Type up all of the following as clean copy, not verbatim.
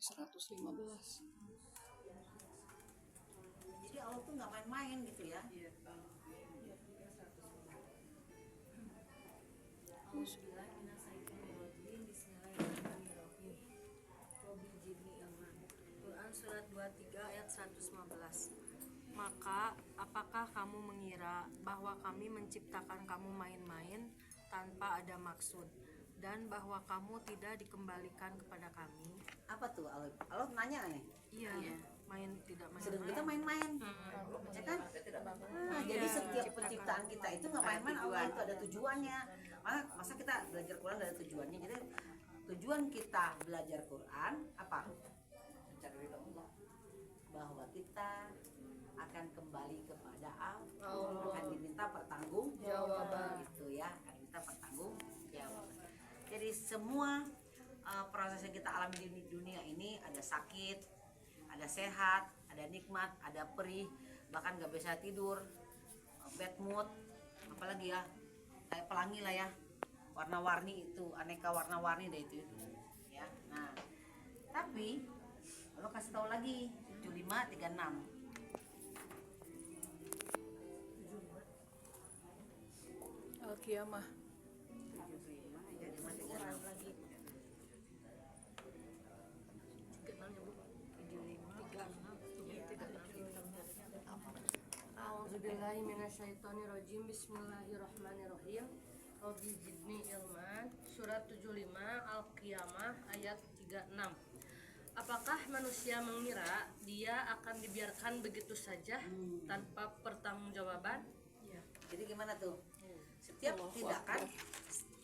115. Jadi Allah tuh nggak main-main gitu ya. Bismillahirrahmanirrahim. Quran surat 23 ayat 115. Maka apakah kamu mengira bahwa kami menciptakan kamu main-main tanpa ada maksud, dan bahwa kamu tidak dikembalikan kepada kami? Apa tuh Allah? Allah nanya nih. Iya, main tidak Sedang main-main. kita main-main, ya kan? Nah, jadi setiap penciptaan kita itu nggak main-main, Allah itu ada tujuannya. Masa kita belajar Quran ada tujuannya? Jadi tujuan kita belajar Quran apa? Mencari ridho Allah. Bahwa kita akan kembali kepada Allah, akan diminta pertanggungjawaban gitu ya, akan diminta pertanggungjawaban. Jadi semua proses yang kita alami di dunia ini, ada sakit, ada sehat, ada nikmat, ada perih, bahkan gak bisa tidur, bad mood, apalagi ya, kayak pelangi lah ya, warna-warni itu, aneka warna-warni deh itu ya. Nah, tapi lo kasih tahu lagi 7536. Al-Qiyamah. A'udzubillahi minasyaitonirrajim. Bismillahirrahmanirrahim. Rabbi zidni ilman. Surat 75 Al-Qiyamah ayat 36. Apakah manusia mengira dia akan dibiarkan begitu saja tanpa pertanggungjawaban? Jadi gimana tuh? Setiap tindakan,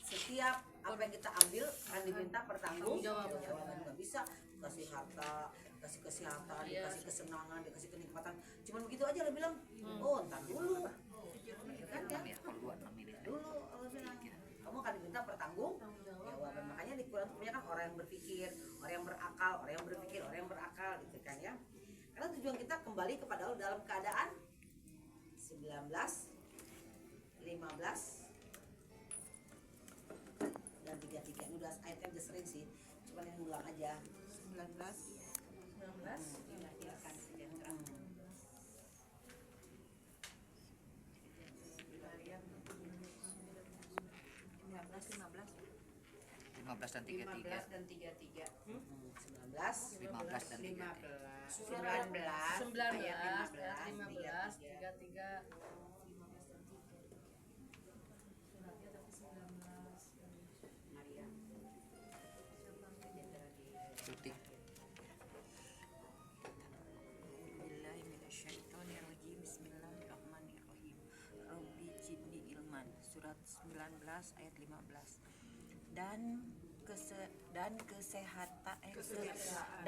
setiap apa yang kita ambil akan diminta pertanggungjawaban. Nggak bisa kasih harta, kasih kesehatan, dikasih kesenangan, dikasih kenikmatan, cuman begitu aja lo bilang, oh ntar dulu, kan ya? Dulu Allah bilang, kamu akan diminta pertanggungjawaban. Makanya di Quran punya kan orang yang berpikir, orang yang berakal, orang yang berpikir, orang yang berakal, gitu kan ya? Karena tujuan kita kembali kepada Allah dalam keadaan 19, 15 dan 33. Ini udah ayatnya udah sering sih, cuma ini ulang aja. 19 dilahirkan sejahtera. 15 dan 33. 19 15 dan 33. 19 ayat 15 15 33. Maria Tuti. Billahi minasyaitonirrajim. Bismillahirrahmanirrahim. Rabbi zidni ilman. Surat 19 ayat 15.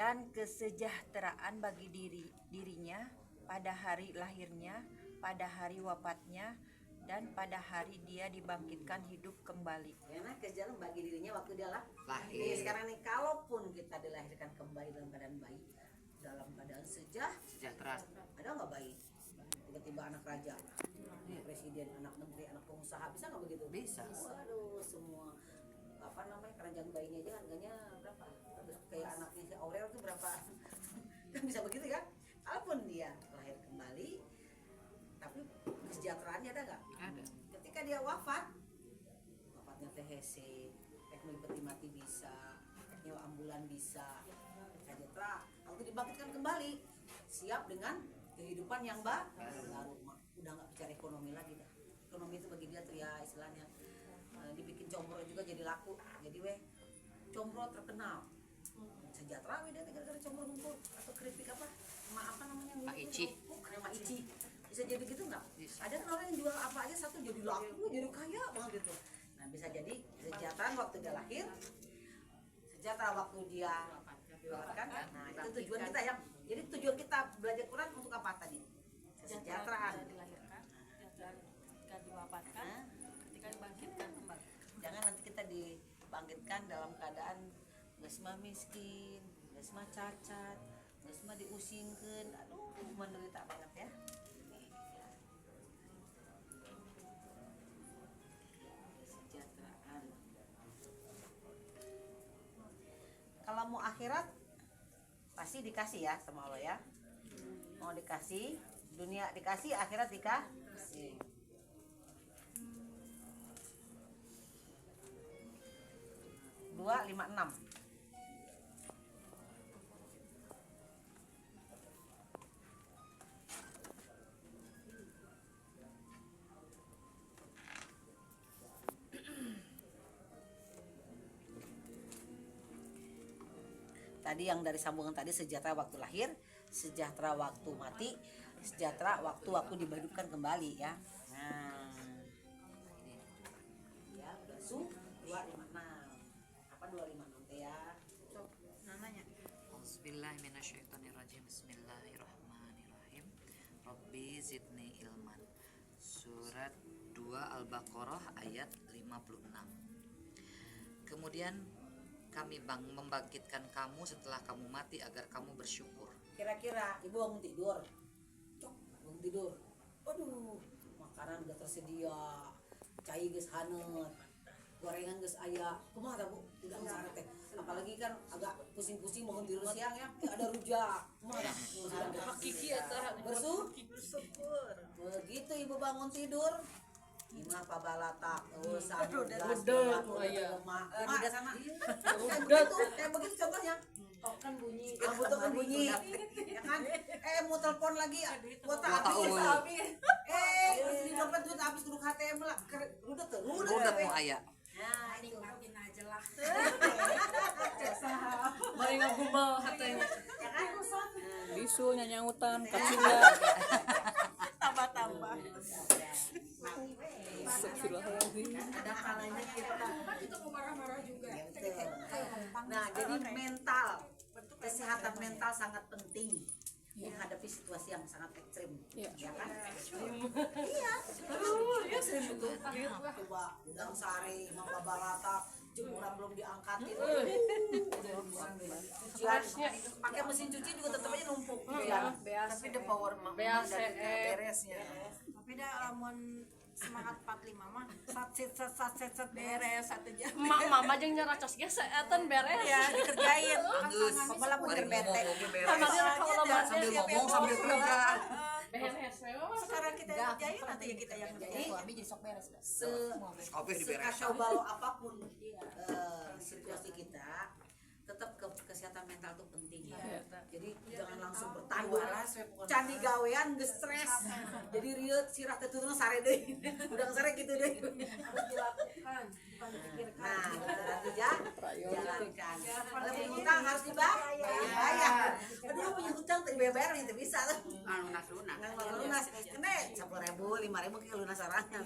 Dan kesejahteraan bagi dirinya pada hari lahirnya, pada hari wafatnya, dan pada hari dia dibangkitkan hidup kembali. karena kejalan bagi dirinya waktu dia lahir. Lahir. Sekarang nih, kalaupun kita dilahirkan kembali dalam keadaan bayi, dalam keadaan Sejahtera. ada nggak bayi? Tiba-tiba anak raja, anak presiden, anak menteri, anak pengusaha, bisa nggak begitu? Bisa. Waduh, semua apa namanya kerajaan bayinya aja harganya berapa? Terus kayak anaknya si Aurel tuh berapa? Kan bisa begitu ya? Kalaupun dia lahir kembali, tapi kesejahteraannya ada nggak? Ada. Ketika dia wafatnya THC, teknik peti mati bisa, nyewa ambulan bisa, sejahtera. Kalau dibangkitkan kembali, siap dengan kehidupan yang baru. Udah nggak bicara ekonomi lagi dah. Ekonomi itu bagi dia tuh ya istilahnya dibikin combro juga jadi laku. Jadi combro terkenal. Sejahtera dia gara-gara combro ngumpul atau keripik apa namanya? Mak Ici. Mak Ici. Bisa jadi gitu nggak? Bisa. Ada kan orang yang jual apa aja satu jadi laku, jadi kaya banget gitu. Nah bisa jadi kesejahteraan waktu dia lahir, sejahtera waktu dia diwafatkan. Nah itu tujuan kita ya. Jadi tujuan kita belajar Quran untuk apa tadi? Kesejahteraan. Dilahirkan, kesejahteraan ketika diwafatkan, ketika dibangkitkan kembali. Jangan nanti kita dibangkitkan dalam keadaan geus mah miskin, geus mah cacat, geus mah diusingkeun. Aduh, menderita banget ya. Kesejahteraan. Kalau mau akhirat pasti dikasih ya sama Allah ya. Mau dikasih, dunia dikasih, akhirat dikasih. Dua, lima, enam. Tadi yang dari sambungan tadi, sejahtera waktu lahir, sejahtera waktu mati, sejahtera waktu aku dihidupkan kembali ya. Nah, ini ya basuh 256. Apa 256 teh ya? namanya Auzubillahiminasyaitonirrajim. Bismillahirrahmanirrahim. Rabbi zidni ilman. Surat 2 Al-Baqarah ayat 56. Kemudian kami membangkitkan kamu setelah kamu mati agar kamu bersyukur. Kira-kira ibu bangun tidur, cok bangun tidur, aduh makanan udah tersedia, cai geus haneut, gorengan geus aya, kumaha tah bu? Udah sare teh, apalagi kan agak pusing-pusing bangun tidur siang ya, ada rujak, kumaha tah? Hakiki eta Bersyukur. Begitu ibu bangun tidur, imah pabalata, Udah, aya. Udah sama. Kayak begitu contohnya. token bunyi Butuhkan bunyi, ya kan? Mau telepon lagi, kuota habis. Di dompet duit habis duduk ATM lah, rudet tuh, Rudet mau aya. Nah, itu. nikmatin aja lah mari ngagumbal hatenya Ya kan? bisul nyanyangutan kacula tambah-tambah astagfirullahaladzim. Ada kalanya kita marah-marah juga gitu. Nah, jadi mental, kesehatan mental sangat penting menghadapi situasi yang sangat ekstrim, Iya. ya kan? Ya sering betul. Coba udang sari, mama balata, jemuran belum diangkatin. Cucian, pakai mesin cuci juga tetap aja numpuk. tapi the power mah beresnya. tapi dah lamun semangat 45 mah sat beres 1 jam Mama jeung nyaracos ge saetan beres ya dikerjain Geus. Kepala pun terbete. Sambil Sambil ngomong sambil kerja. beres sekarang kita yang kerjain nanti ya kita yang kerjain Kopi diberes. Sekacau balau apapun situasi kita, tetap kesehatan mental itu penting ya. Jadi jangan langsung bertanduk. Candi gawean geus stres. Jadi rieuh sirah teh turun sare deui. Udang sare gitu deh. harus dilakukan bukan dipikirkan Nah, berarti jalankan. Kalau punya hutang harus dibayar. Aduh punya hutang teh bayar itu bisa tuh. Lunas-lunas. Nggak lunas. Kene 10.000, 5.000 ke lunas sorangan.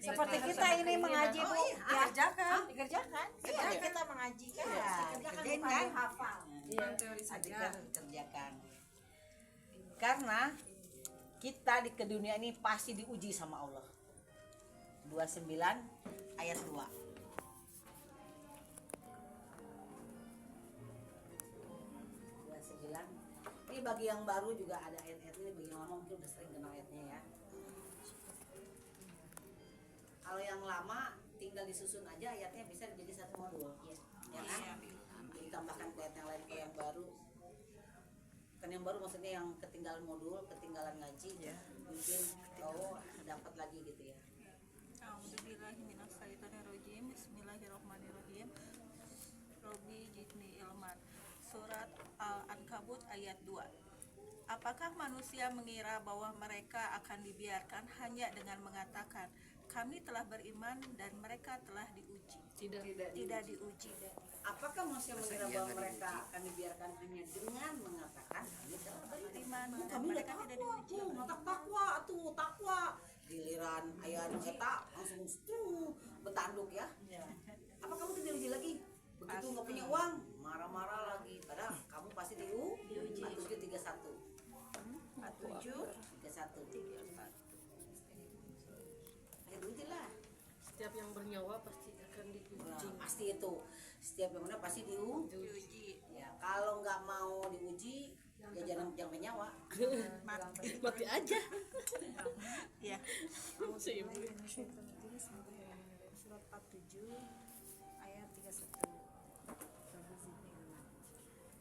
Seperti kita ini mengaji Bu, Oh, iya. ya dikerjakan. Seperti kita mengaji kan, Iya, dikerjakan dikerjain bukan kan? dihafal. Kerjakan. Karena kita di ke dunia ini pasti diuji sama Allah. 29 ayat 2. Ini bagi yang baru juga ada ayat-ayat ini, bagi yang lama mungkin udah sering kenal ayatnya ya. Kalau yang lama tinggal disusun aja ayatnya bisa jadi satu modul, ya kan? Ditambahkan ke ayat yang lain. Kalau yang baru, kan yang baru maksudnya yang ketinggalan modul, ketinggalan ngaji, mungkin dapat lagi gitu ya. A'udzubillahiminasyaitonirrajim. Bismillahirrahmanirrahim. Robbi jidni ilman. Surat Al-Ankabut ayat 2. Apakah manusia mengira bahwa mereka akan dibiarkan hanya dengan mengatakan kami telah beriman dan mereka telah diuji? Tidak diuji. Apakah manusia mengira bahwa mereka akan dibiarkan hanya dengan mengatakan kami telah beriman dan Kami mereka takwa, tidak diuji? Takwa. Giliran ayat eta langsung betanduk ya. Apa kamu tidak diuji lagi? Begitu nggak punya uang, marah-marah lagi. Padahal kamu pasti diuji. 4731. 4731. Ayo diuji lah. Setiap yang bernyawa pasti akan diuji. Nah, pasti itu. Setiap yang mana pasti diuji. Ya, kalau nggak mau diuji, ya jangan menyawa. Mati aja. Ya. Sih. Surat 47 ayat 31.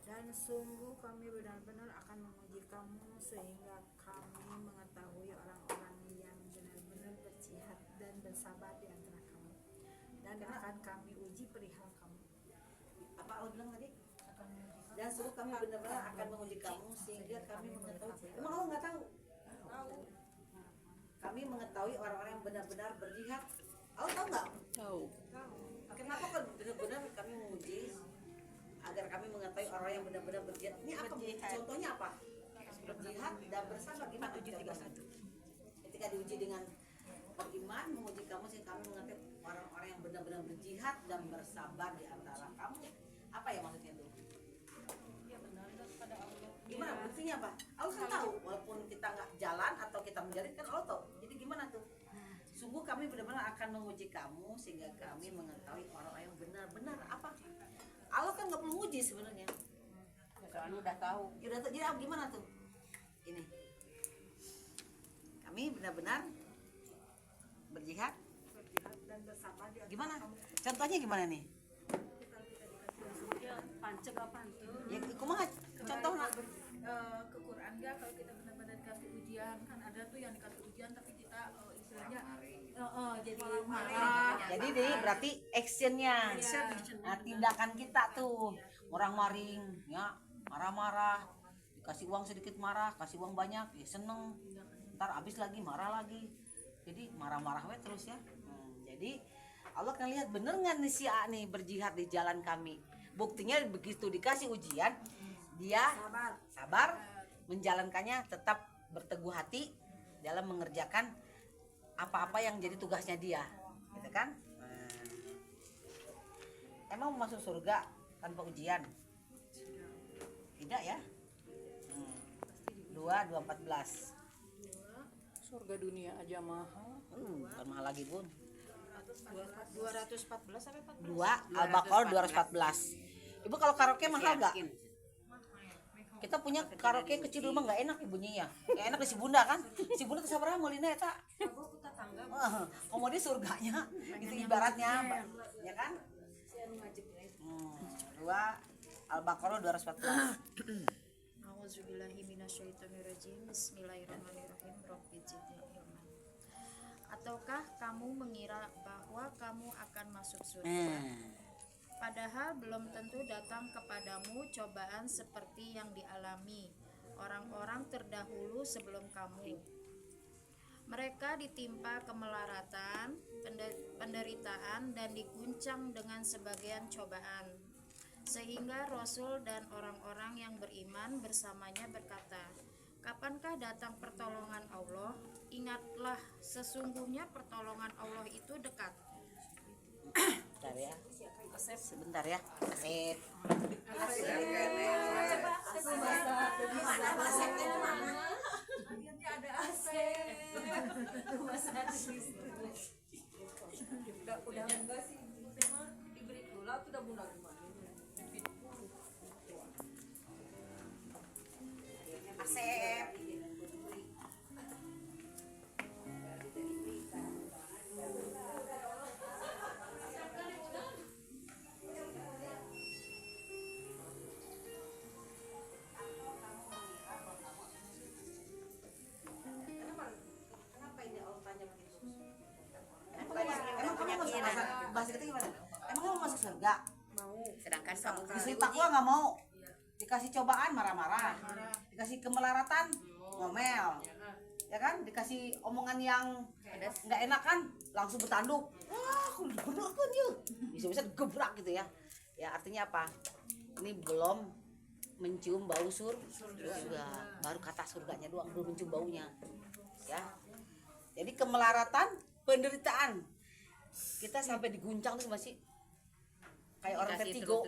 Dan Dan sungguh kami benar-benar akan menguji kamu sehingga kami mengetahui orang-orang yang benar-benar berjihad dan bersabar di antara kamu. Dan akan kami uji perihal kamu. Apa Allah bilang tadi? Dan sungguh kami benar-benar akan menguji kamu sehingga kami mengetahui. Emang Allah nggak tahu? Tahu. Kami mengetahui orang-orang yang benar-benar berjihad. Allah tahu nggak? Tahu. Kenapa kan benar-benar kami menguji agar kami mengetahui orang yang benar-benar berjihad? Ini apa? Contohnya apa? Berjihad dan bersabar. Gimana? Ketika diuji dengan beriman, menguji kamu sehingga kami mengetahui orang-orang yang benar-benar berjihad dan bersabar di antara kamu. Apa ya maksudnya itu? Gimana buktinya apa? Allah kan tahu, walaupun kita nggak jalan atau kita menjalin kan Allah tahu. Jadi gimana tuh? Sungguh kami benar-benar akan menguji kamu sehingga kami mengetahui orang-orang yang benar-benar apa? Allah kan nggak perlu uji sebenarnya. Soalnya udah tahu. Ya udah tahu. Jadi gimana tuh? Ini kami benar-benar berjihad Dan bersabar di antara gimana? Contohnya gimana nih? Ya, pancek apa itu? Ya kumaha contohnya? ke Quran gak kalau kita benar-benar dikasih ujian kan ada tuh yang dikasih ujian tapi kita istilahnya jadi marah. Jadi deh berarti actionnya, nah, tindakan kita tuh orang maring, ya marah-marah, dikasih uang sedikit marah, kasih uang banyak, ya seneng, ntar habis lagi marah lagi, jadi marah-marah we terus ya. Jadi Allah kan lihat bener nggak nih si A nih berjihad di jalan kami. Buktinya begitu dikasih ujian, dia sabar menjalankannya, tetap berteguh hati dalam mengerjakan apa-apa yang jadi tugasnya dia, gitu kan? Emang mau masuk surga tanpa ujian? Tidak ya? 2:14. Surga dunia aja mahal. Bukan mahal lagi bun. 214 sampai 14. 2 Al-Baqarah 214. Ibu kalau karaoke mahal gak? Kita punya karaoke kecil rumah nggak enak ibunya ya. Nggak enak di si bunda kan. Si bunda tuh sabar mulina ya tak. Komo dia surganya. Itu ibaratnya, ya kan? 2 Al-Baqarah 214. A'udzubillahi minasyaitonirrajim. Bismillahirrahmanirrahim. Rabbi zidni ilman. Ataukah kamu mengira bahwa kamu akan masuk surga? Padahal belum tentu datang kepadamu cobaan seperti yang dialami orang-orang terdahulu sebelum kamu. Mereka ditimpa kemelaratan, penderitaan, dan diguncang dengan sebagian cobaan. Sehingga Rasul dan orang-orang yang beriman bersamanya berkata, kapankah datang pertolongan Allah? Ingatlah, sesungguhnya pertolongan Allah itu dekat. Bentar ya. Sebentar ya. Asep. Udah enggak sih diberi gula tuh udah bunda gimana? Asep. Bahasa kita gimana? Emang kamu masuk surga? Sedangkan kamu Disuruh takwa nggak mau. Dikasih cobaan marah-marah. Dikasih kemelaratan ngomel. Ya kan? Dikasih omongan yang nggak enak kan langsung bertanduk. Wah, aku bener kan yuk. Bisa-bisa gebrak gitu ya. Ya artinya apa? Ini belum mencium bau surga. Baru kata surganya doang belum mencium baunya. Ya. Jadi kemelaratan, penderitaan. Kita sampai diguncang tuh masih kayak orang vertigo,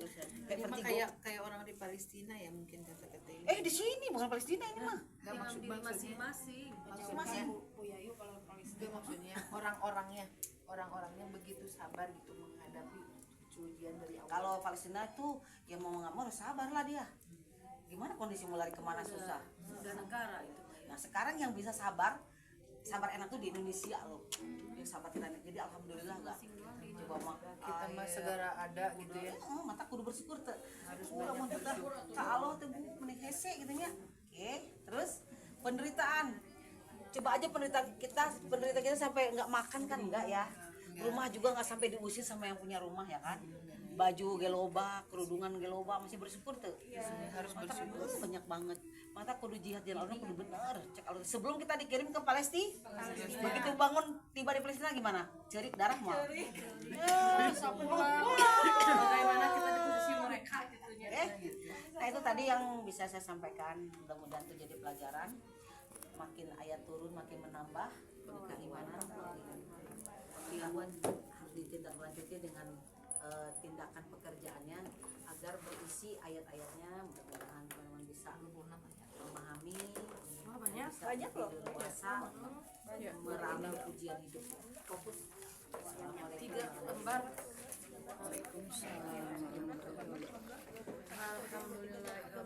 kayak vertigo. Kayak orang di Palestina ya mungkin kata-kata ini. Di sini bukan Palestina ini mah. Dengan diri masing-masing. Masing-masing. Bu Yayu kalau Palestina maksudnya orang-orangnya begitu sabar gitu menghadapi ujian dari Allah. Kalau Palestina tuh yang mau nggak mau harus sabar lah dia. Gimana kondisi mau lari kemana susah. Udah negara itu. Nah sekarang yang bisa sabar enak tuh di Indonesia loh. Yang sabar enak. Jadi alhamdulillah nggak coba mah kita mah segera ada gitu ya. mata kudu bersyukur teh Harus urang mah banyak juga ka Allah teh Bu meuni hese gitu nya. Oke, terus penderitaan. Coba aja penderita kita sampai nggak makan kan enggak ya. Rumah juga nggak sampai diusir sama yang punya rumah ya kan. Baju geloba, kerudungan geloba, masih bersyukur tuh. Harus Mata bersyukur. banyak banget. Mata kudu jihad jalan Allah kudu bener. Cek Allah. Sebelum kita dikirim ke Palestina, begitu bangun tiba di Palestina gimana? Cerik darah mah. Bagaimana kita di posisi mereka gitu ya. Nah itu tadi yang bisa saya sampaikan. Mudah-mudahan itu jadi pelajaran. Makin ayat turun makin menambah keimanan. Tapi harus ditindaklanjuti dengan tindakan pekerjaannya agar berisi ayat-ayatnya. Mudah-mudahan teman-teman bisa memahami, banyak loh puasa, merami ujian hidup. Fokus. Assalamualaikum 3 lembar. Waalaikumsalam. Alhamdulillah.